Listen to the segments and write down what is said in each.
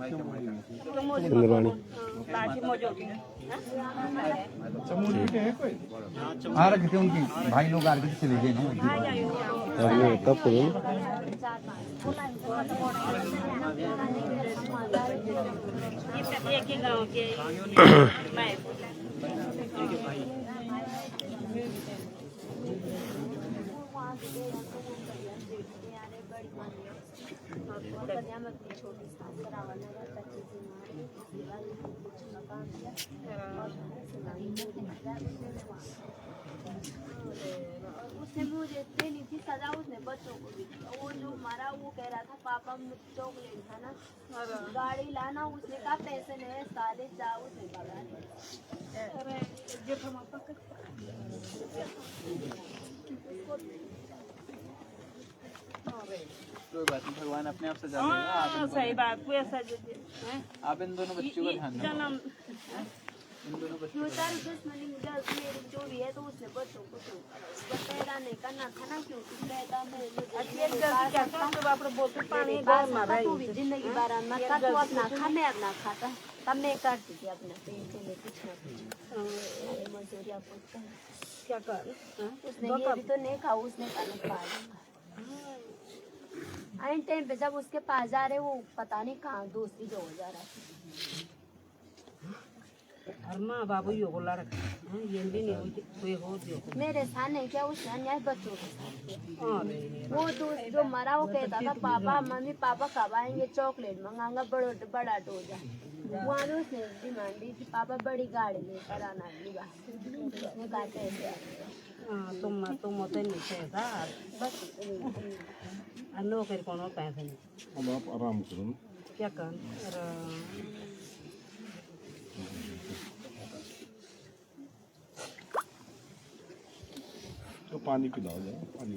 चंद्रवाणी आ रखे थे उनकी भाई लोग आ रखे चले गए ना तब एक ही गांव के उसने मुझे देनी थी सजा, उसने बच्चों को भी दी। वो जो मारा वो कह रहा था पापा चॉकलेट था ना, गाड़ी लाना, उसने कहा पैसे नहीं साले जाओ, उसने कोई बात नहीं, भगवान अपने आप सजा देगा। सही बात, आप इन दोनों बच्चों का ध्यान जन्म जो भी है तो उसने बच्चों को पैदा नहीं करना था ना, क्योंकि जिंदगी भर अपना खा, मैं अपना खाता, तब मैं करती थी अपना पेट में कुछ ना कुछ मजदूरिया क्या कर उसने ये भी तो नहीं खाओ, उसने खाना आइन टाइम पे जब उसके पास जा रहे वो पता नहीं कहाँ दोस्ती जो हो जा रहा था। और माँ बाबू यो लड़का ये भी नहीं हो मेरे सामने क्या उसने अन्याय बच्चों के साथ वो दोस्त जो मरा वो कहता था पापा मम्मी पापा कब आएंगे, चॉकलेट मंगाऊंगा बड़ा डोजा। वहाँ भी उसने डिमांड दी थी पापा बड़ी गाड़ी लेकर आना उसने कहा कैसे तुम होते नहीं पैसा बस नौकरी कौन पैसे नहीं। अब आप आराम करो क्या कर तो पानी पिलाओ जरा, पानी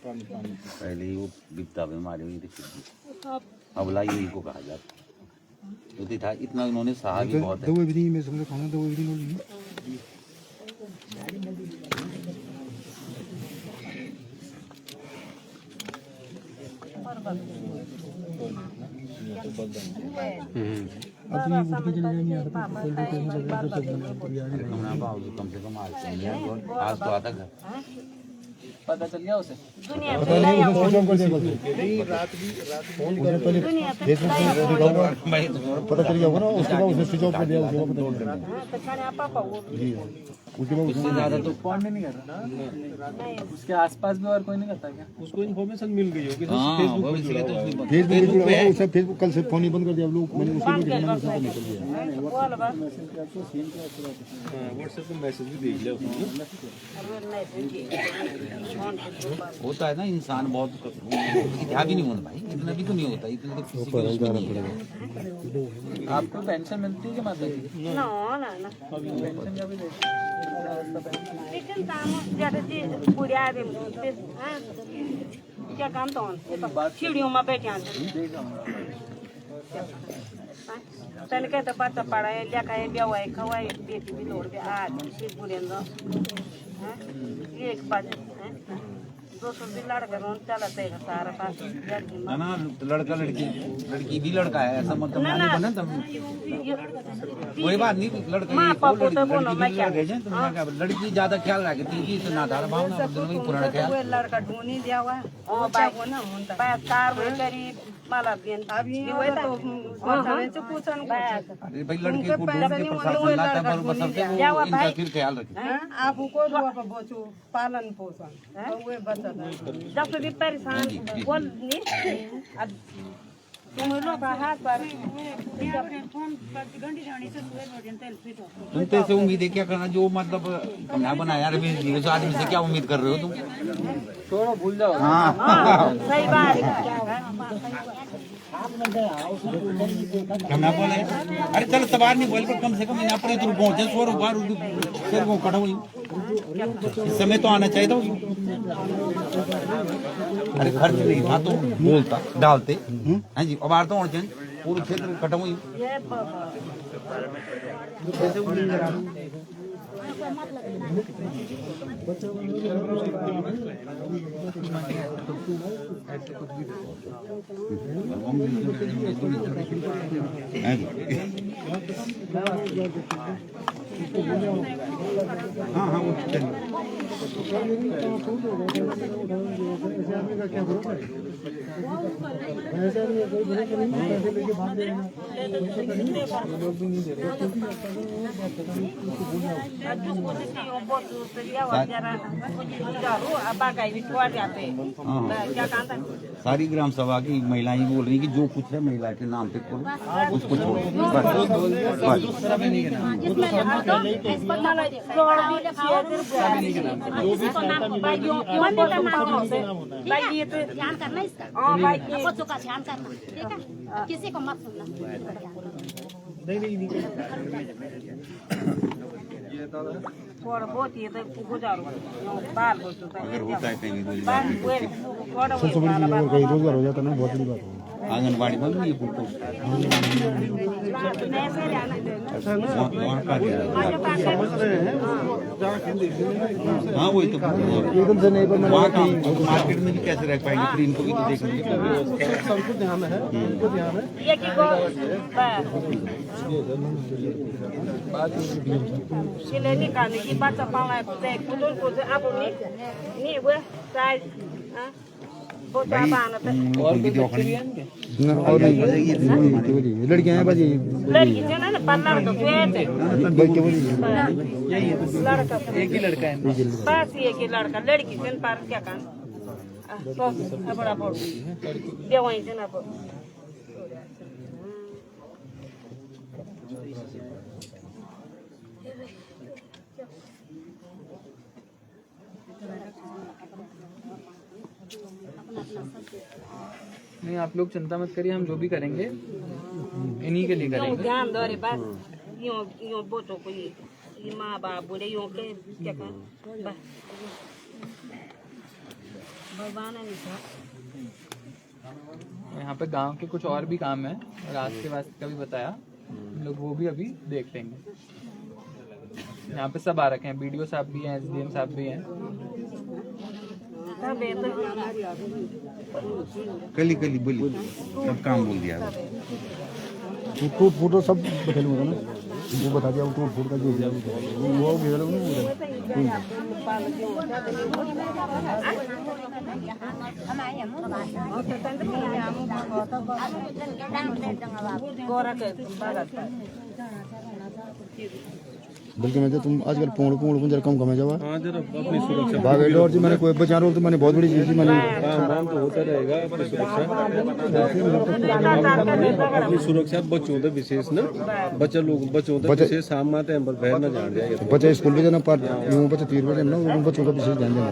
पानी पानी पहले ही वो विपदा बीमारी हुई थी, अबला यही को कहा जाता होती था। इतना उन्होंने सहा भी बहुत है। दो भी मैं समझ खाना दो भी नहीं कम से कम आज तो आता घर पता चल गया उसे। दुनिया पता चल गया होगा ना, उसके बाद उसने स्विच ऑफ कर दिया, उसके बाद उससे ज्यादा तो कौन नहीं कर रहा, उसके आसपास भी और कोई नहीं करता क्या? उसको इन्फॉर्मेशन मिल गई होगी फेसबुक कल से फोन ही बंद कर दिया लोग, मैंने उसी निकल दिया। व्हाट्सएप पे मैसेज भी भेज लिया उसने। होता है ना, इंसान बहुत इतना भी नहीं होता भाई, इतना भी तो नहीं होता, इतना तो किसी को जाना पड़ेगा। आपको पेंशन मिलती है कि माता जी? ना पेंशन का भी लेकिन काम ज्यादा जी बुढ़िया क्या काम तो सीढ़ियों में बैठे तन के तो पता पड़ा है लेखा है बेवाई खवाई बेटी भी लोड़ आज सिर बुरेंद्र एक बात दोस्तों भी लड़का रोन चलते है सारा पास ना ना, लड़का लड़की भी लड़का है, ऐसा मतलब नहीं बना तुम। कोई बात नहीं, लड़की ज्यादा ख्याल रखे थी तो ना धारा भावना पुराना ख्याल लड़का ढूंढी दिया हुआ कार करी माला बेन अभी अरे भाई लड़के को ढूंढ के प्रशासन लाता है, पर बसरते वो इनका फिर ख्याल रखे। आपको पालन पोषण जब भी परेशान बोल तुम लोग हाथ पर तुमसे से उम्मीद है क्या करना, जो मतलब कमरा बनाया रमेश आदमी से क्या उम्मीद कर रहे हो तुम? थोड़ा भूल जाओ। हाँ सही बात कमरा बोले, अरे चल सवार नहीं बोल, पर कम से कम यहाँ पर तो पहुंचे 100 रुपये फिर वो कटा हुई इस समय तो आना चाहिए था। अरे खर्च नहीं था तो बोलता डालते हैं जी, अब तो होने पूरे क्षेत्र खत्म हुई। हाँ हाँ वो सारी ग्राम सभा की महिलाएं बोल रही कि जो कुछ है महिला के नाम पे करो उसको छोड़ो ध्यान करना इसका बच्चों का ध्यान करना, ठीक है, किसी को मत सुनना। थोड़ा बहुत ये तो गुजारो बाल बच्चों का अगर होता है कहीं बाल थोड़ा सबसे बड़ी चीज़ अगर कहीं रोजगार हो जाता है ना, बहुत बड़ी बात है। आंगनबाड़ी में भी ये फुलको हाँ वही तो एकदम से नहीं, पर वहाँ का मार्केट में भी कैसे रह पाएंगे, फिर इनको भी तो देखेंगे। सबको ध्यान है, उनको ध्यान है। ये की को सिले निकालने की बात पावा ते कुदुर को अब नहीं वो चाय हां बहुत बाना ते और भी दिखाएंगे और लड़कियां हैं बाजी, लड़की जो ना पन्ना तो पेटे लड़का एक ही लड़का है। बस एक ही लड़का लड़की जन पर क्या काम तो बड़ा बोल देवाई जना पर नहीं आप लोग चिंता मत करिए, हम जो भी करेंगे इन्हीं के लिए करेंगे। ध्यान दो रे बस यूं बोतो को ये माँ बाप बोले यूं के क्या कर बस भगवान ने कहा यहाँ पे गांव के कुछ और भी काम है और आज के वास्ते का भी बताया, हम लोग वो भी अभी देख लेंगे। यहाँ पे सब आ रखे हैं, बीडीओ साहब भी हैं, एसडीएम साहब भी हैं। कली कली बोली सब काम बोल दिया। टूट फूट सब बता लूँगा ना, वो बता दिया टूट फूट का जो दिया वो भेज लूँगा बल्कि मैं तुम आजकल पोंड़ जरा कम कमे जावा। हाँ जरा अपनी सुरक्षा भागे और जी मैंने कोई बचा रो तो मैंने बहुत बड़ी चीज थी मैंने काम तो होता रहेगा। अपनी सुरक्षा बच्चों का विशेष ना बच्चों का विशेष शाम आते हैं पर बहर ना जान जाएगा। बच्चे स्कूल में जाना पर यूं बच्चे 3 बजे ना उन बच्चों का विशेष ध्यान देना है।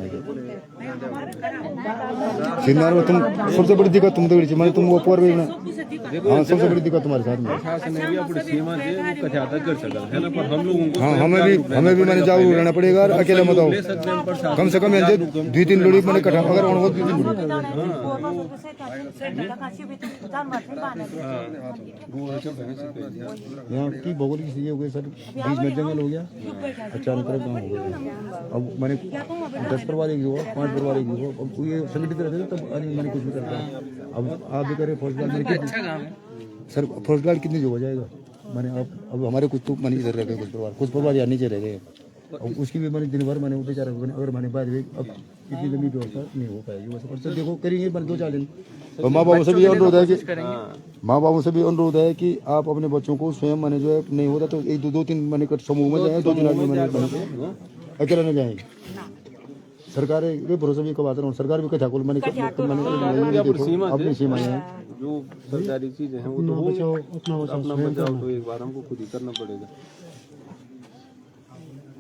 सिन्नार में तुम सबसे बड़ी दिक्कत तुम तो मैंने तुम ऊपर भी ना, हाँ सबसे बड़ी दिक्कत तुम्हारे साथ में। शासन ने भी अपनी सीमा से कथाता कर सका है ना, पर हम लोगों को हाँ हमें भी मैंने जागरूक रहना पड़ेगा। अकेले मत आओ, कम से कम 2-3 लोग मैंने कटा अगर और 2-3 यहाँ की भौगोलिक स्थिति हो गई सर, बीच में जंगल हो गया, अचानक गाँव हो गया। अब मैंने 10 परिवार एक हुआ, 5 परिवार एक हुआ, अब ये संगठित रहते थे तब मैंने कुछ भी करता। अब आप भी करें फौज गार्ड अच्छा काम है सर, फौज गार्ड कितनी जो हो जाएगा मैंने अब हमारे कुछ तो मैंने इधर रह गए, कुछ परिवार यहाँ नीचे रह गए। अब उसकी भी मैंने दिन भर मैंने वो बेचारा अगर मैंने बाद में अब इतनी लंबी व्यवस्था नहीं हो पाएगी वैसे। सर देखो करेंगे 2-4 दिन। और माँ बाबू से भी अनुरोध है कि आप अपने बच्चों को स्वयं मैंने जो है नहीं होता तो 1-2-3 मैंने समूह में जाए, 2-3 आदमी मैंने अकेला न जाएंगे। सरकार ये भरोसा भी कबाता हूँ, सरकार भी कथा को मैंने अपनी सीमाएं हैं। जो सरकारी चीजें हैं वो तो अपना बचाव तो एक बार हमको खुद ही करना पड़ेगा।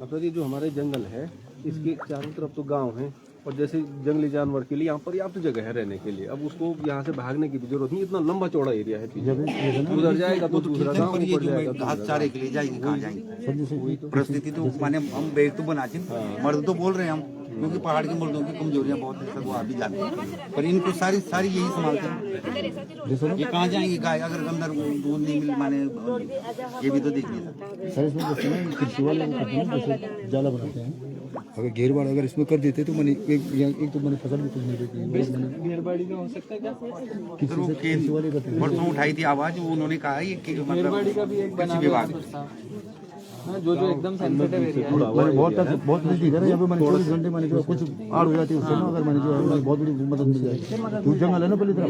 अब सर ये जो हमारे जंगल है इसके चारों तरफ तो गांव हैं और जैसे जंगली जानवर के लिए यहाँ पर्याप्त जगह है रहने के लिए। अब उसको यहाँ से भागने की भी जरूरत नहीं, इतना लंबा चौड़ा एरिया है, उधर जाएगा तो दूसरा गाँव में पड़ जाएगा। घास चारे के लिए जाएंगे कहाँ जाएंगे? परिस्थिति तो माने हम बेग तो बनाते हैं, मर्द तो बोल रहे हैं हम क्योंकि पहाड़ के मुर्दों की कमजोरियां बहुत है, सब वो आप भी जानते हैं, पर इनको सारी यही संभालते हैं। ये कहाँ जाएंगी गाय अगर अंदर दूध नहीं मिल माने, ये भी तो देखिए सर। इसमें जैसे ना कृषि वाले वो करते हैं ना, जैसे जाला बनाते हैं, अगर घेर बाड़ अगर इसमें कर देते तो मैंने एक तो मैंने फसल भी कुछ नहीं देती है। घेरबाड़ी का हो सकता है क्या? किसी से कृषि वाले करते हैं। परसों उठाई थी आवाज, वो उन्होंने कहा है ये घेरबाड़ी का भी एक बना हुआ कुछ था, हाँ, जो एकदम सेंसिटिव एरिया है। मैंने बहुत नजदीक है ना, यहाँ पे मैंने 24 घंटे मैंने जो कुछ आड़ हो जाती है उससे ना, अगर मैंने जो है मुझे बहुत बड़ी मदद मिल जाएगी। तो जंगल है ना पहली तरफ,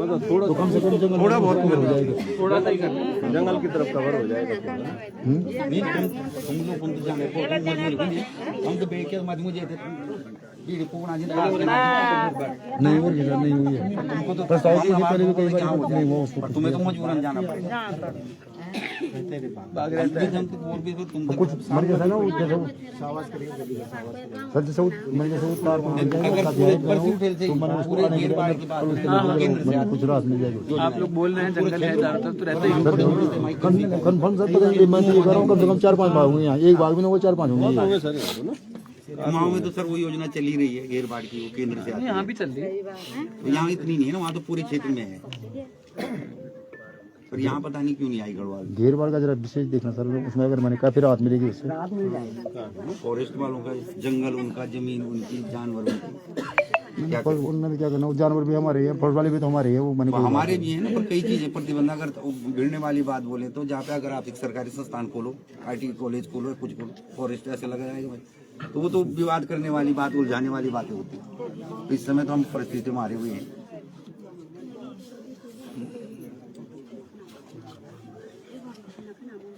तो कम से कम जंगल थोड़ा बहुत कवर हो जाएगा, थोड़ा सा ही करना है। जंगल की तरफ कवर हो जाएगा। नहीं तुम लोग उनको जाने को हम तो बेके मत मुझे ये रिपोर्ट आज नहीं हुई है। तुमको तो प्रस्ताव के पहले भी कई बार नहीं हुआ उसको। तुम्हें तो मजबूरन जाना पड़ेगा। कुछ मर गया था ना वो, जैसे सर जैसे मर गया था वो तार तो मैंने उसको आने के बाद कुछ राहत मिल जाएगी। आप लोग बोल रहे हैं जंगल है चारों तरफ, तो रहते ही कन्फर्म सर, पता नहीं मैं तो ये कर रहा हूँ, कम से कम 4-5 भाग होंगे यहाँ, एक भाग भी ना वो 4-5 होंगे। गाँव में तो सर वो योजना चली रही है घेरबाड़ की, वो केंद्र से आती है। यहाँ भी चल रही है। यहाँ इतनी नहीं है ना, वहाँ तो पूरे क्षेत्र में है, पर यहाँ पता नहीं क्यों नहीं आई गढ़वाल। घेर बाड़ का जरा विशेष देखना सर, उसमें अगर मैंने काफी राहत मिलेगी उससे। फॉरेस्ट वालों का जंगल उनका, जमीन उनकी, जानवर उनकी, उन्होंने क्या करना, वो जानवर भी हमारे हैं, फौज वाले भी तो हमारे हैं, वो मैंने हमारे भी है ना, पर कई चीजें प्रतिबंध अगर भिड़ने वाली बात बोले तो जहाँ पे अगर आप एक सरकारी संस्थान खोलो, IT कॉलेज खोलो, कुछ खोलो, फॉरेस्ट ऐसे लगा जाएगा भाई, तो वो तो विवाद करने वाली बात, उलझाने वाली बातें होती है। तो इस समय तो हम परिस्थिति में हारे हुए हैं।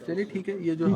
चलिए ठीक है, ये जो